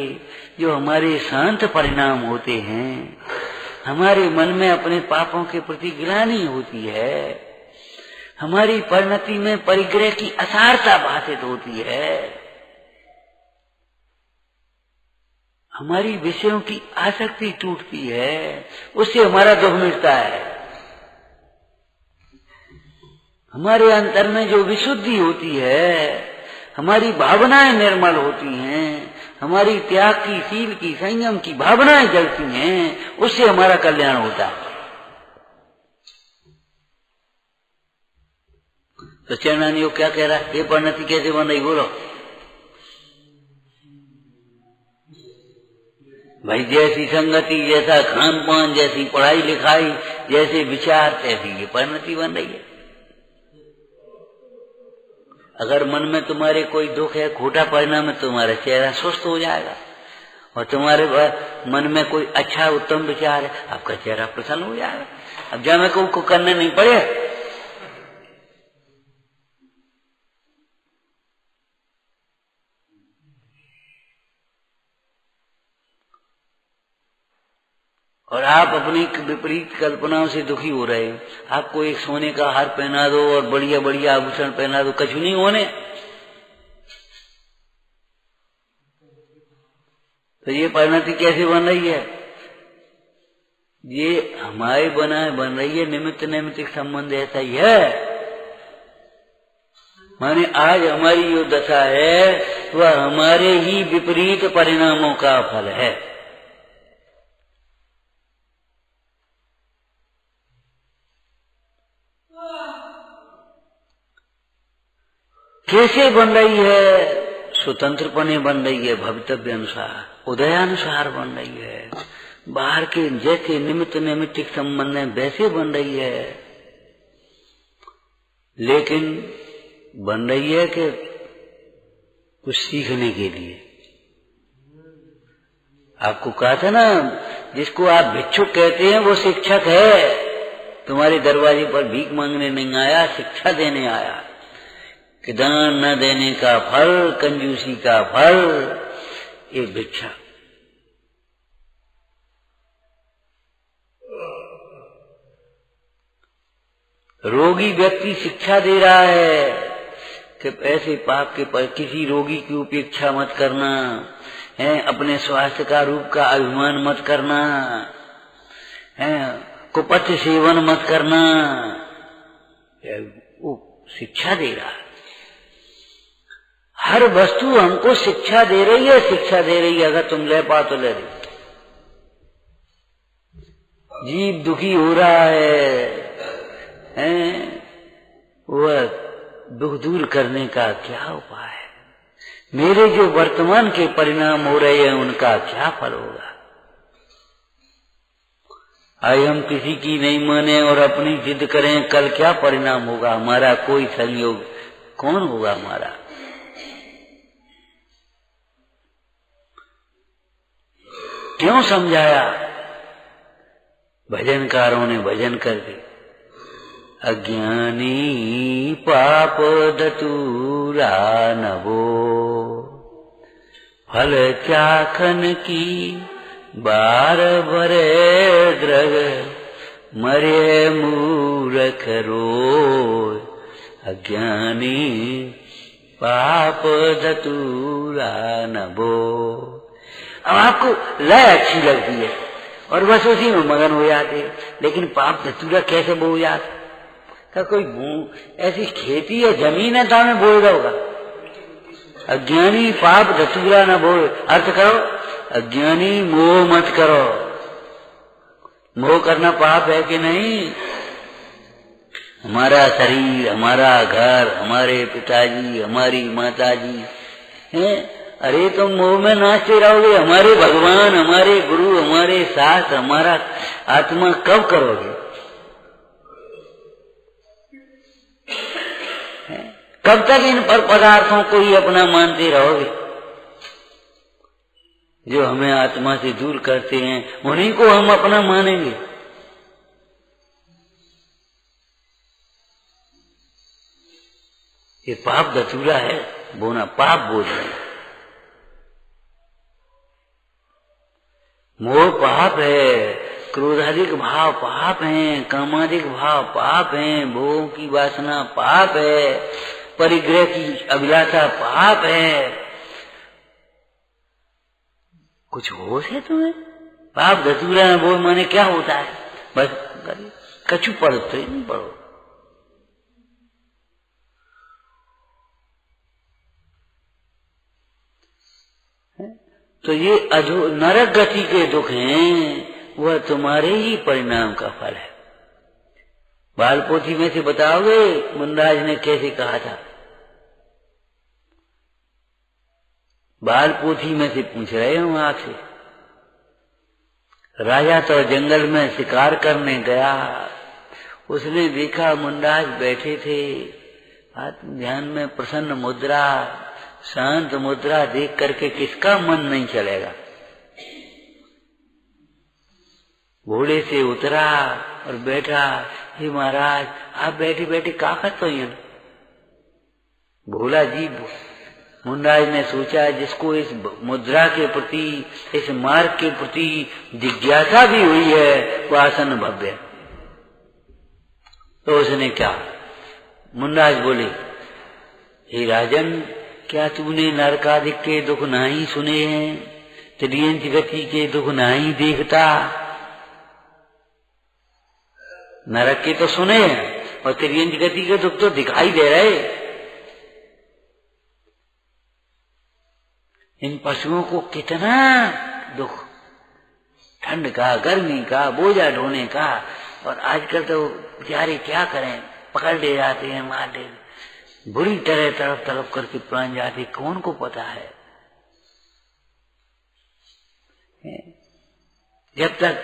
जो हमारे शांत परिणाम होते हैं, हमारे मन में अपने पापों के प्रति ग्लानि होती है, हमारी परिणति में परिग्रह की असारता भाषित होती है, हमारी विषयों की आसक्ति टूटती है, उससे हमारा दुख मिटता है। हमारे अंतर में जो विशुद्धि होती है, हमारी भावनाएं निर्मल होती हैं, हमारी त्याग की, शील की, संयम की भावनाएं जलती हैं, उससे हमारा कल्याण होता है। तो चरणानी योग क्या कह रहा है, ये परिणति कैसे बन रही बोलो भाई। जैसी संगति, जैसा खान पान, जैसी पढ़ाई लिखाई, जैसे विचार, तैसी ये परिणति बन रही है। अगर मन में तुम्हारे कोई दुख है, खोटा परिणाम है, तुम्हारा चेहरा सुस्त हो जाएगा, और तुम्हारे मन में कोई अच्छा उत्तम विचार है, आपका चेहरा प्रसन्न हो जाएगा। अब जब मैं को करने नहीं पड़े, और आप अपनी विपरीत कल्पनाओं से दुखी हो रहे हैं। आपको एक सोने का हार पहना दो और बढ़िया बढ़िया आभूषण पहना दो, कछु नहीं होने। तो ये परिणति कैसे बन रही है, ये हमारे बन रही है, निमित्त नैमित्तिक संबंध ऐसा ही है। माने आज हमारी जो दशा है वह हमारे ही विपरीत परिणामों का फल है। कैसे बन रही है? स्वतंत्रपने बन रही है, भवितव्य अनुसार, उदयानुसार बन रही है। बाहर के जैसे निमित्त नैमित्तिक संबंध है वैसे बन रही है, लेकिन बन रही है कि कुछ सीखने के लिए। आपको कहा था ना, जिसको आप भिक्षुक कहते हैं वो शिक्षक है। तुम्हारे दरवाजे पर भीख मांगने नहीं आया, शिक्षा देने आया कि दान न देने का फल, कंजूसी का फल ये भिक्षा। रोगी व्यक्ति शिक्षा दे रहा है कि ऐसे पाप के पर किसी रोगी की उपेक्षा मत करना है, अपने स्वास्थ्य का रूप का अभिमान मत करना है, कुपथ सेवन मत करना। वो शिक्षा दे रहा है। हर वस्तु हमको शिक्षा दे रही है, शिक्षा दे रही है। अगर तुम ले पाओ तो ले लो। जीव दुखी हो रहा है, वह दुख दूर करने का क्या उपाय है? मेरे जो वर्तमान के परिणाम हो रहे हैं उनका क्या फल होगा? आज हम किसी की नहीं माने और अपनी जिद करें, कल क्या परिणाम होगा हमारा? कोई सहयोग कौन होगा हमारा? क्यों समझाया? भजनकारों ने भजन करके, अज्ञानी पाप धतूरा नभो, फल चाखन की बार भरे द्रग, मरे मूर्ख रोय। अज्ञानी पाप धतूरा नभो। अब आपको लय अच्छी लगती है और बस उसी में मगन हो जाते, लेकिन पाप धतूरा कैसे बो जाता? का कोई ऐसी खेती है, जमीन है, तो हमें बोल रहा होगा अज्ञानी पाप धतूरा न बोल। अर्थ करो, अज्ञानी मोह मत करो। मोह करना पाप है कि नहीं? हमारा शरीर, हमारा घर, हमारे पिताजी, हमारी माताजी हैं, अरे तुम मोह में नाचते रहोगे। हमारे भगवान, हमारे गुरु, हमारे शास्त्र, हमारा आत्मा कब करोगे? कब तक इन पर पदार्थों को ही अपना मानते रहोगे? जो हमें आत्मा से दूर करते हैं उन्हीं को हम अपना मानेंगे। ये पाप धतूरा है, बोना पाप बोल रहे हैं। मोह पाप है, क्रोधाधिक भाव पाप है, कामाधिक भाव पाप है, भोगों की वासना पाप है, परिग्रह की अभिलाषा पाप है। कुछ होश है तुम्हें? पाप धतूरा न बोल माने क्या होता है? बस कछु पढ़ो तो नहीं पढ़ो। तो ये नरक गति के दुख हैं, वह तुम्हारे ही परिणाम का फल है। बालपोथी में से बताओगे मुंडराज ने कैसे कहा था? बालपोथी में से पूछ रहे हूं आपसे। राजा तो जंगल में शिकार करने गया, उसने देखा मुंडराज बैठे थे, ध्यान में प्रसन्न मुद्रा, शांत मुद्रा देख करके किसका मन नहीं चलेगा? घोड़े से उतरा और बैठा। हे महाराज, आप बैठे बैठे क्या करते हो? भोला जी मुंडराज ने सोचा, जिसको इस मुद्रा के प्रति, इस मार्ग के प्रति जिज्ञासा भी हुई है, वो आसन भव्य। तो उसने क्या? मुंडराज बोले, हे राजन, क्या तूने नरकादिक के दुख नहीं सुने हैं? त्रियंच गति के दुख नहीं देखता? नरक के तो सुने हैं और त्रियंच गति के दुख तो दिखाई दे रहे। इन पशुओं को कितना दुख, ठंड का, गर्मी का, बोझा ढोने का। और आजकल तो बेचारे क्या करें, पकड़ ले जाते हैं, मार ले, बुरी तरह तड़प तड़प करके प्राण जाते, कौन को पता है। जब तक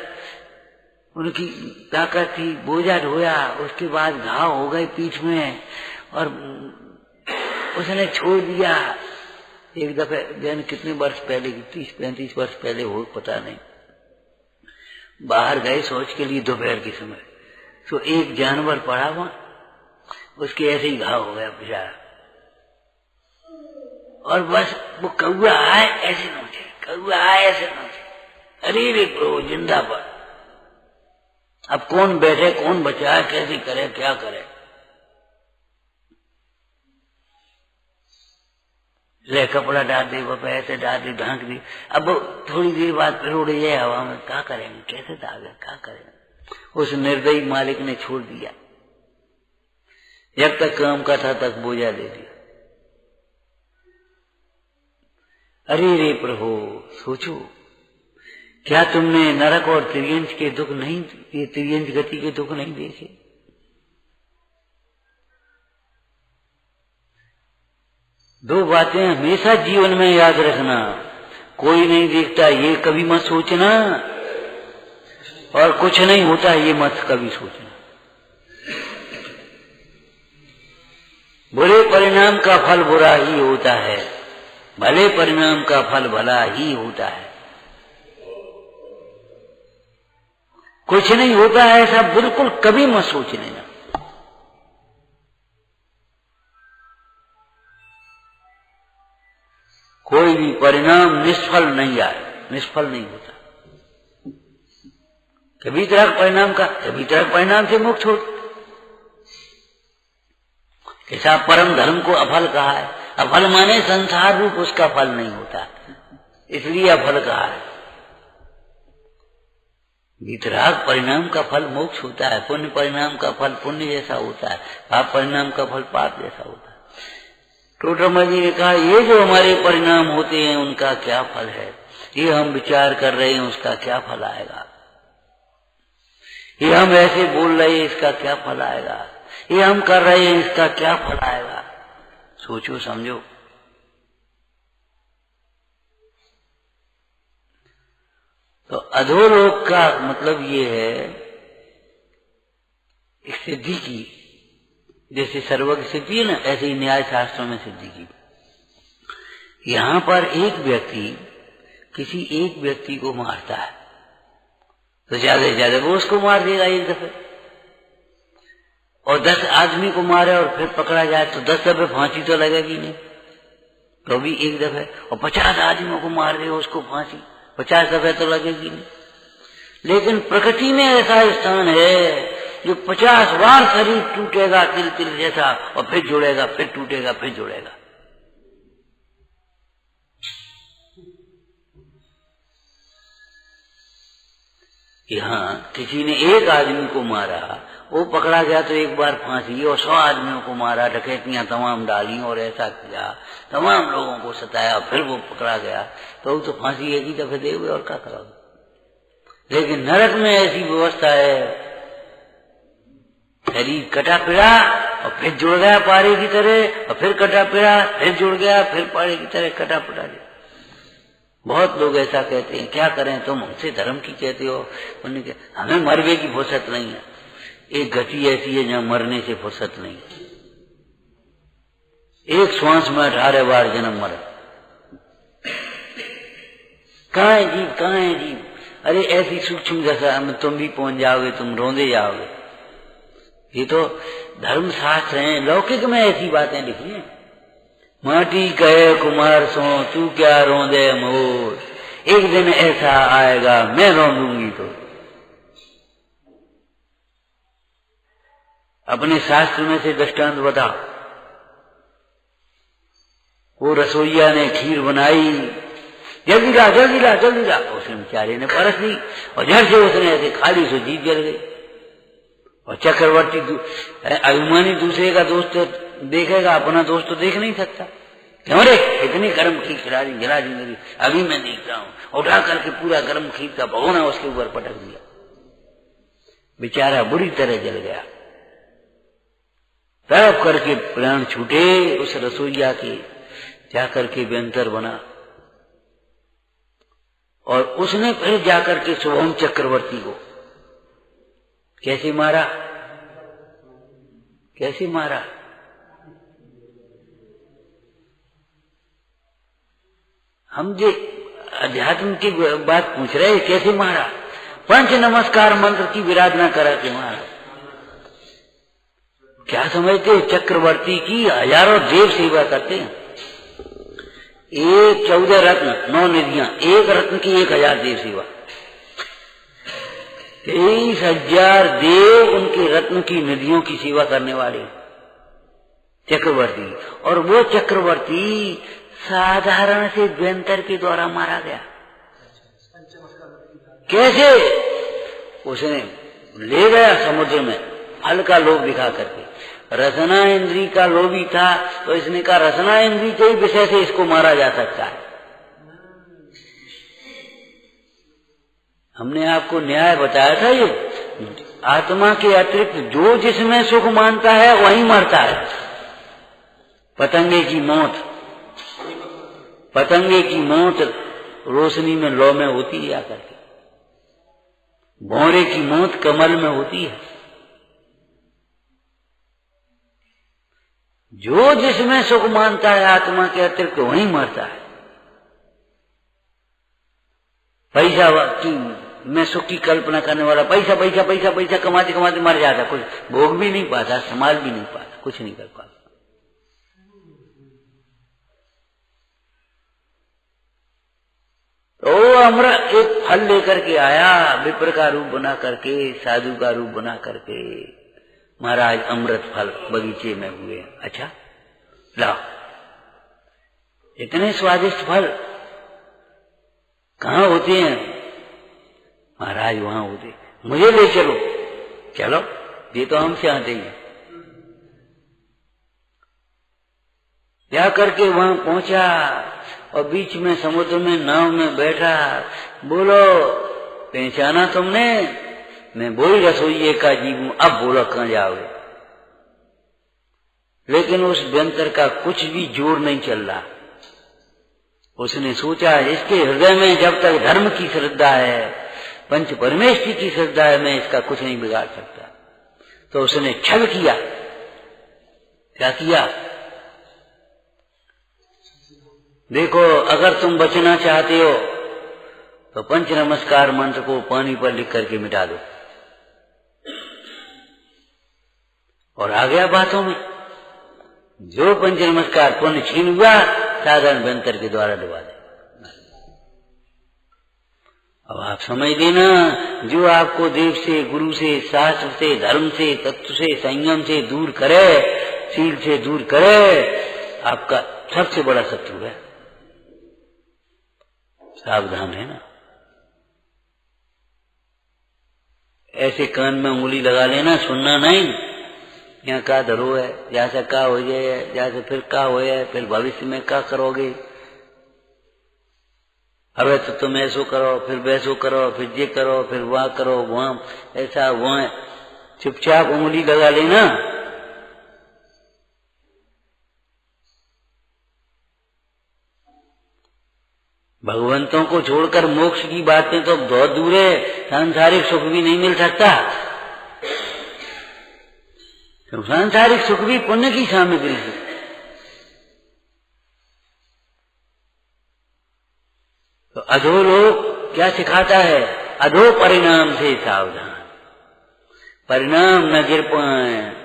उनकी ताकत थी, बोझा ढोया, उसके बाद घाव हो गए पीठ में और उसने छोड़ दिया। एक दफे जन कितने वर्ष पहले, 30-35 वर्ष पहले हो, पता नहीं, बाहर गए सोच के लिए दोपहर के समय, तो एक जानवर पड़ा वहां, उसके ऐसे ही घाव हो गया बेचारा। और बस वो कौआ आए ऐसे नोचे, कौआ आए ऐसे नोचे, अरे रे प्रभु जिंदाबाद। अब कौन बैठे, कौन बचाए, कैसे करे, क्या करे। ले कपड़ा डाल दे, वो ऐसे डाल दी, ढांक दी। अब थोड़ी देर बाद फिर उड़ जाए हवा में, क्या करेंगे, कैसे दागे, क्या करेंगे। उस निर्दयी मालिक ने छोड़ दिया, जब तक काम का था तक बोझा दे दिया। अरे रे प्रभु, सोचो, क्या तुमने नरक और तिर्यंच के दुख नहीं, ये तिर्यंच गति के दुख नहीं देखे। दो बातें हमेशा जीवन में याद रखना, कोई नहीं देखता ये कभी मत सोचना, और कुछ नहीं होता ये मत कभी सोचना। बुरे परिणाम का फल बुरा ही होता है, भले परिणाम का फल भला ही होता है। कुछ नहीं होता है ऐसा बिल्कुल कभी मत सोच लेना। कोई भी परिणाम निष्फल नहीं आए, निष्फल नहीं होता। कभी तरह परिणाम का, कभी तरह परिणाम से मुक्त हो। कैसा परम धर्म को अफल कहा है, अफल माने संसार रूप उसका फल नहीं होता, इसलिए अफल कहा है। वितराग परिणाम का फल मोक्ष होता है, पुण्य परिणाम का फल पुण्य जैसा होता है, पाप परिणाम का फल पाप जैसा होता है। टोटरमा जी ने कहा ये जो हमारे परिणाम होते हैं उनका क्या फल है, ये हम विचार कर रहे हैं उसका क्या फल आएगा, ये हम ऐसे बोल रहे हैं इसका क्या फल आएगा, ये हम कर रहे हैं इसका क्या फल आएगा। सोचो समझो। तो अधोलोक का मतलब ये है एक सिद्धि की, जैसे सर्वज्ञ सिद्धि है ना, ऐसे ही न्याय शास्त्रों में सिद्धि की। यहां पर एक व्यक्ति किसी एक व्यक्ति को मारता है तो ज्यादा से ज्यादा वो उसको मार देगा एक दफे, और 10 आदमी को मारे और फिर पकड़ा जाए तो 10 दफे फांसी तो लगेगी नहीं, तो भी एक दफे। और 50 आदमियों को मार दे उसको फांसी 50 दफे तो लगेगी नहीं। लेकिन प्रकृति में ऐसा स्थान है जो 50 बार शरीर टूटेगा तिल तिल जैसा, और फिर जुड़ेगा, फिर टूटेगा, फिर जुड़ेगा। यहाँ किसी ने एक आदमी को मारा, वो पकड़ा गया तो एक बार फांसी, और 100 आदमियों को मारा, डकैतियां तमाम डाली और ऐसा किया, तमाम लोगों को सताया, फिर वो पकड़ा गया तो फांसी एक ही दफे दे हुए, और क्या करोगे। लेकिन नरक में ऐसी व्यवस्था है, शरीर कटा पिड़ा और फिर जुड़ गया पारे की तरह, और फिर कटा पिड़ा, फिर जुड़ गया, फिर पारे की तरह कटा पिड़ा। बहुत लोग ऐसा कहते हैं, क्या करें तुम हमसे धर्म की कहते हो, उन्हें हमें मरने की फुर्सत नहीं है। एक गति ऐसी है जहां मरने से फुर्सत नहीं, एक श्वास में 18 बार जन्म मरा। कहाँ है जीव, कहाँ है जीव। अरे ऐसी सूक्ष्म दशा में तुम भी पहुंच जाओगे, तुम रोंदे जाओगे। ये तो धर्म शास्त्र है, लौकिक में ऐसी बातें लिखी हैं। माटी कहे कुमार सो तू क्या रोंदे मोर, एक दिन ऐसा आएगा मैं रोंदूंगी। तो अपने शास्त्र में से दृष्टांत बता। वो रसोईया ने खीर बनाई, जल्दी ला जल्दी ला जल्दी ला, उसने बेचारे ने परस दी, और झट से उसने ऐसे खाली सो जीत जल गई। और चक्रवर्ती अभिमानी दूसरे का दोस्त देखेगा, अपना दोस्त तो देख नहीं सकता, क्यों रे इतनी गर्म खीर खिला दी, जला दी मेरी, अभी मैं देख रहा हूं। उठा करके पूरा गर्म खीर का भगोना उसके ऊपर पटक दिया, बेचारा बुरी तरह जल गया। तड़प करके प्राण छूटे उस रसोईया के, जाकर के व्यंतर बना। और उसने फिर जाकर के शुभम चक्रवर्ती को कैसे मारा, कैसे मारा? हम जो अध्यात्म की बात पूछ रहे हैं, कैसे मारा? पंच नमस्कार मंत्र की विराधना करा के मारा। क्या समझते हो, चक्रवर्ती की हजारों देव सेवा करते हैं। एक 14 रत्न 9 निधियां, एक रत्न की 1000 देव सेवा, 23,000 देव उनके रत्न की निधियों की सेवा करने वाले चक्रवर्ती। और वो चक्रवर्ती साधारण से व्यंतर के द्वारा मारा गया। कैसे? उसने ले गया समुद्र में फल का लोभ दिखा करके, रसना इंद्री का लोभी था, तो इसने कहा रसना इंद्री के ही विषय से इसको मारा जा सकता है। हमने आपको न्याय बताया था, ये आत्मा के अतिरिक्त जो जिसमें सुख मानता है वही मरता है। पतंगे की मौत, पतंगे की मौत रोशनी में लौ में होती है आकर के, भौरे की मौत कमल में होती है। जो जिसमें सुख मानता है आत्मा के अतिरिक्त वही मरता है। पैसा की में सुख की कल्पना करने वाला पैसा पैसा पैसा पैसा कमाते कमाते मर जाता, कुछ भोग भी नहीं पाता, संभाल भी नहीं पाता, कुछ नहीं कर पाता। तो अमृत एक फल लेकर के आया, विप्र का रूप बना करके, साधु का रूप बना करके। महाराज अमृत फल बगीचे में हुए। अच्छा लाओ, इतने स्वादिष्ट फल कहाँ होते हैं? महाराज वहां होते, मुझे ले चलो। चलो, ये तो हमसे आते हैं। जा करके वहां पहुंचा और बीच में समुद्र में नाव में बैठा। बोलो, पहचाना तुमने? मैं वही रसोइये का जीव हूं। अब बोलो कहां जाओगे? लेकिन उस व्यंतर का कुछ भी जोर नहीं चल रहा। उसने सोचा इसके हृदय में जब तक धर्म की श्रद्धा है, पंच परमेश्वरी की श्रद्धा है, मैं इसका कुछ नहीं बिगाड़ सकता। तो उसने छल किया। क्या किया? देखो, अगर तुम बचना चाहते हो तो पंच नमस्कार मंत्र को पानी पर लिख करके मिटा दो। और आ गया बातों में। जो पंच नमस्कार पुण्य छीन हुआ, साधारण व्यंतर के द्वारा डुबा दे। अब आप समझ देना, जो आपको देव से, गुरु से, शास्त्र से, धर्म से, तत्व से, संयम से दूर करे, शील से दूर करे, आपका सबसे बड़ा शत्रु है। सावधान है ना। ऐसे कान में उंगली लगा लेना, सुनना नहीं। यहाँ का धरो है, जैसे का हो जाए, जैसे फिर का हो जाए, फिर भविष्य में क्या करोगे? अबे तो तुम ऐसो करो, फिर वैसो करो, फिर ये करो, फिर वहां करो, वहां ऐसा वहां। चुपचाप उंगली लगा लेना। भगवंतों को छोड़कर मोक्ष की बातें तो बहुत दूर है। सांसारिक सुख भी नहीं मिल सकता। तो सांसारिक सुख भी पुण्य की सामग्री है। तो अधो लोक क्या सिखाता है? अधो परिणाम से सावधान, परिणाम न गिर पाए।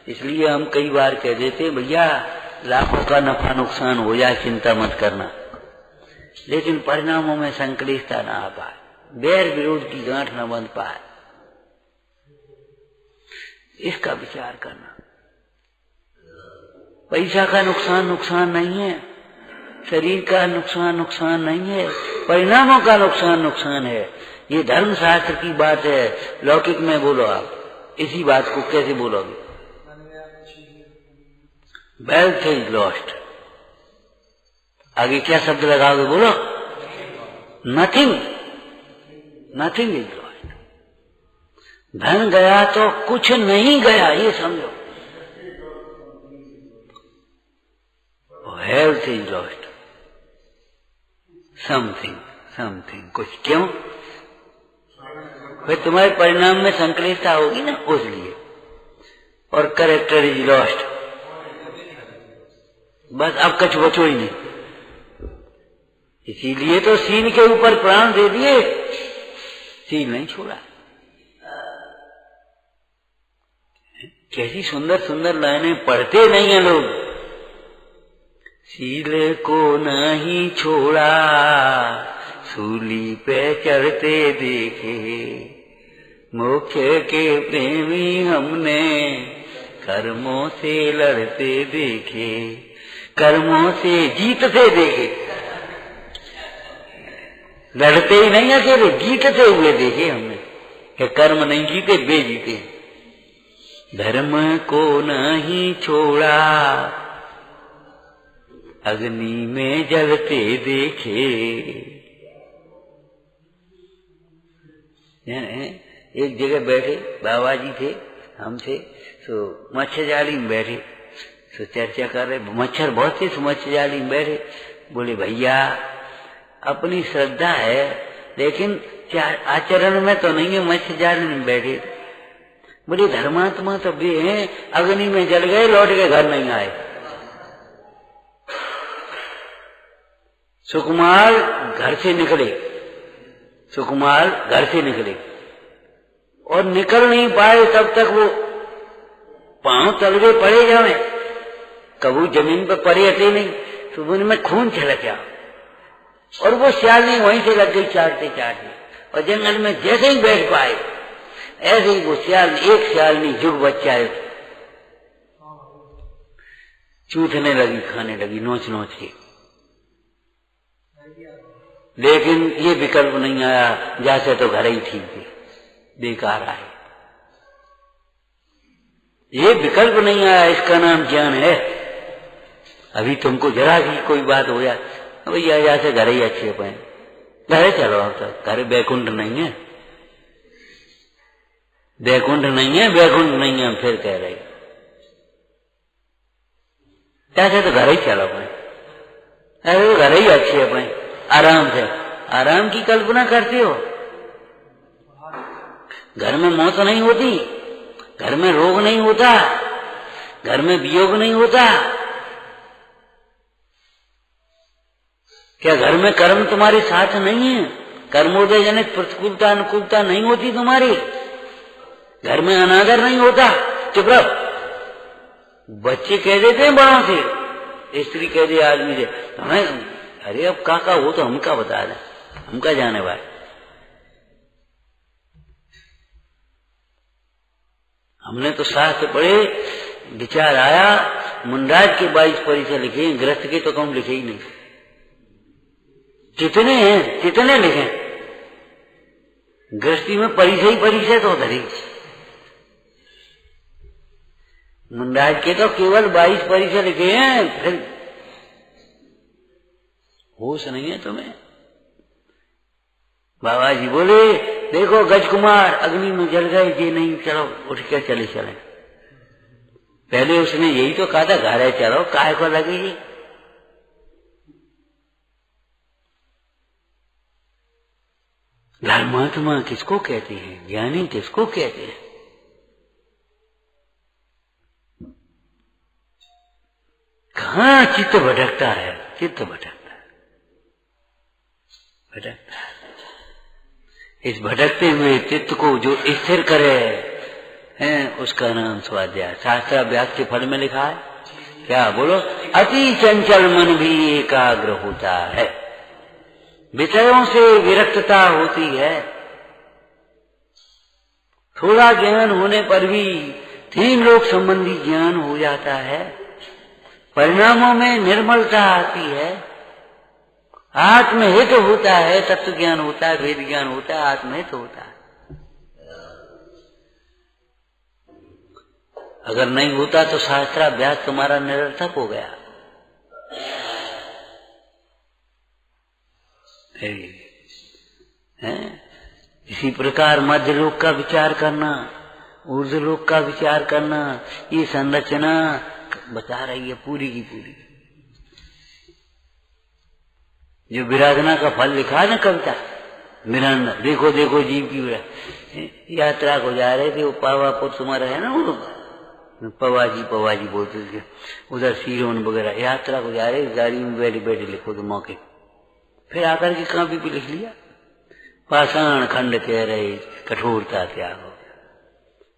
इसलिए हम कई बार कह देते, भैया लाखों का नफा नुकसान हो जाए, चिंता मत करना, लेकिन परिणामों में संक्लिष्टता न आ पाए, बैर विरोध की गांठ न बंध पाए, इसका विचार करना। पैसा का नुकसान नुकसान नहीं है, शरीर का नुकसान नुकसान नहीं है, परिणामों का नुकसान नुकसान है। ये धर्म शास्त्र की बात है। लौकिक में बोलो आप, इसी बात को कैसे बोलोगे? वेल्थ इज लॉस्ट, आगे क्या शब्द लगाओगे बोलो? Nothing, nothing is lost. धन गया तो कुछ नहीं गया, ये समझो। Health is lost, something something, कुछ। क्यों? भाई तुम्हारे परिणाम में संक्लिष्टता होगी ना, उस लिए। और कैरेक्टर इज लॉस्ट, बस अब कछ बचो ही नहीं। इसीलिए तो सील के ऊपर प्राण दे दिए, सील नहीं छोड़ा। कैसी सुंदर सुंदर लाइनें पढ़ते नहीं है लोग। सील को नहीं छोड़ा, सूली पे चढ़ते देखे, मोक्ष के प्रेमी हमने कर्मों से लड़ते देखे, कर्मों से जीतते देखे। लड़ते ही नहीं अकेले, जीतते हुए देखे हमने कि कर्म नहीं जीते, बेजीते। धर्म को नहीं छोड़ा, अग्नि में जलते देखे। एक जगह बैठे बाबा जी थे, हम थे, तो मच्छर जाली में बैठे, तो चर्चा कर रहे। मच्छर बहुत थे, तो मच्छर जाली में बैठे। बोले भैया अपनी श्रद्धा है, लेकिन आचरण में तो नहीं है, मच्छर जाली में बैठे। बोले धर्मात्मा तो वे हैं, अग्नि में जल गए, लौट के घर नहीं आए। सुकुमार घर से निकले, सुकुमार घर से निकले और निकल नहीं पाए तब तक वो पांव तलवे पड़े जाए, कबू जमीन पर पड़े हटे नहीं, तो उनमें खून छलक गया और वो सियालनी वहीं से लग गई चाटते चाटते। और जंगल में जैसे ही बैठ पाए, ऐसे ही वो सियालनी, एक सियालनी जुग बच्चा है, चूथने लगी, खाने लगी नोच नोच के। लेकिन ये विकल्प नहीं आया, जैसे तो घर ही ठीक थे, बेकार आए। ये विकल्प नहीं आया, इसका नाम ज्ञान है। अभी तुमको जरा भी कोई बात हो जाए, भैया जैसे घर ही अच्छे पाए, घर चलो। अब तक घर बैकुंठ नहीं है, बैकुंठ नहीं है, बैकुंठ नहीं है, फिर कह रहे ऐसे तो घर ही चलो पाए, ऐसे तो घर ही अच्छे पाए, आराम से। आराम की कल्पना करते हो? घर में मौत नहीं होती, घर में रोग नहीं होता, घर में वियोग नहीं होता। क्या घर में कर्म तुम्हारे साथ नहीं है? कर्मोदय जनित प्रतिकूलता अनुकूलता नहीं होती तुम्हारी? घर में अनादर नहीं होता? चुप रहो। बच्चे कह देते हैं बड़ों से, स्त्री कह दे आदमी से, हमें अरे अब काका वो तो हमका बता दें, हमका जाने वाले। हमने तो शास्त्र पढ़े, विचार आया, मुंडराज के 22 परिचय लिखे, गृहस्थ के तो कम लिखे ही नहीं। कितने हैं, कितने लिखे? गृहस्थी में परिचय ही परिचय तो धरी, मुंडराज के तो केवल 22 परिचय लिखे हैं। फिर होश नहीं है तुम्हें? बाबा जी बोले देखो गजकुमार अग्नि में जल गए, ये नहीं, चलो उठ के चले चले। पहले उसने यही तो कहा था, घर है चलो, काहे को लगेगी। धर्मात्मा किसको कहते हैं, ज्ञानी किसको कहते हैं? कहाँ चित्त भटकता है, चित्त भटकता है, भटकता है। इस भटकते हुए चित्त को जो स्थिर करे है, उसका नाम स्वाध्याय। शास्त्राभ्यास के फल में लिखा है क्या? बोलो, अति चंचल मन भी एकाग्र होता है, विषयों से विरक्तता होती है। थोड़ा ज्ञान होने पर भी 3 लोक संबंधी ज्ञान हो जाता है, परिणामों में निर्मलता आती है, आत्महित होता है, तत्व ज्ञान होता है, वेद ज्ञान होता है, आत्महित होता है। अगर नहीं होता तो शास्त्राभ्यास तुम्हारा निरर्थक हो गया। इसी प्रकार मध्य लोक का विचार करना, ऊर्ध्व लोक का विचार करना, ये संरचना बता रही है पूरी की पूरी। जो विराधना का फल लिखा है ना कविता विरंद, देखो देखो जीव की यात्रा को जा रहे थे, वो पावा पुत्र तुम्हारा है ना, वो पवाजी बोलते थे, उधर सीरोन वगैरह यात्रा को जा रहे, गाड़ी में बैठे बैठे लिखो तो मौके, फिर आकर के कापी पे लिख लिया, पाषाण खंड कह रहे कठोरता त्यागो,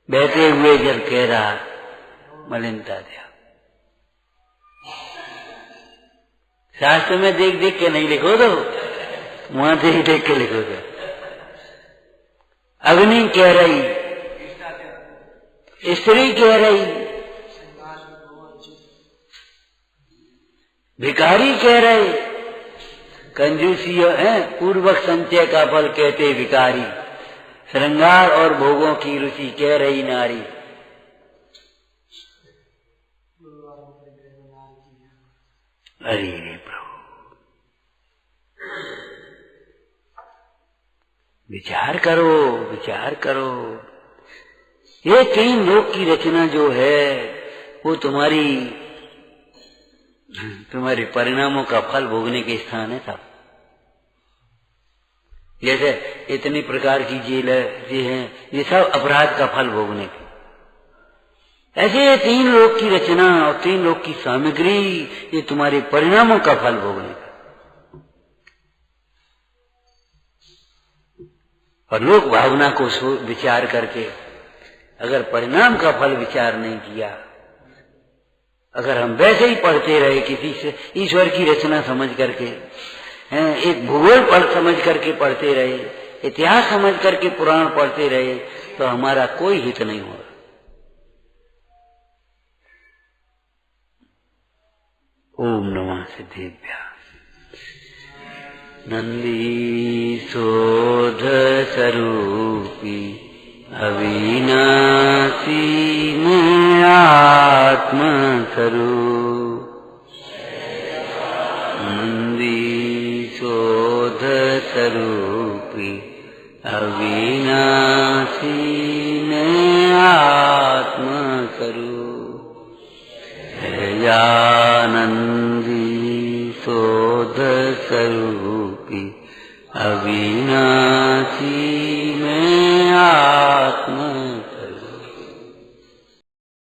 बहते हुए जल कह रहा मलिनता त्याग। शास्त्र में देख देख के नहीं लिखो तो, वहां से ही देख के लिखो तो। अग्नि कह रही, स्त्री कह रही, भिखारी कह रहे, कंजूसी है पूर्वक संचय का फल कहते भिखारी, श्रृंगार और भोगों की रुचि कह रही नारी। अरे प्रभु, विचार करो, विचार करो। ये 3 लोक की रचना जो है वो तुम्हारे परिणामों का फल भोगने के स्थान है साहब। जैसे इतनी प्रकार की जेल है, ये सब अपराध का फल भोगने के, ऐसे ये 3 लोक की रचना और 3 लोक की सामग्री ये तुम्हारे परिणामों का फल भोगने का। और लोक भावना को विचार करके अगर परिणाम का फल विचार नहीं किया, अगर हम वैसे ही पढ़ते रहे किसी से ईश्वर की रचना समझ करके, एक भूगोल पढ़ समझ करके पढ़ते रहे, इतिहास समझ करके पुराण पढ़ते रहे, तो हमारा कोई हित नहीं होगा। ओम नमः सिद्धेभ्यः। नंदी शोध स्वरूपी अविनाशी में आत्म स्वरूप, नंदी शोध स्वरूपी अविनाशी में आत्म स्वरूप, नंदी शोध स्वरूपी अविनाशी में आत्म स्वरूप।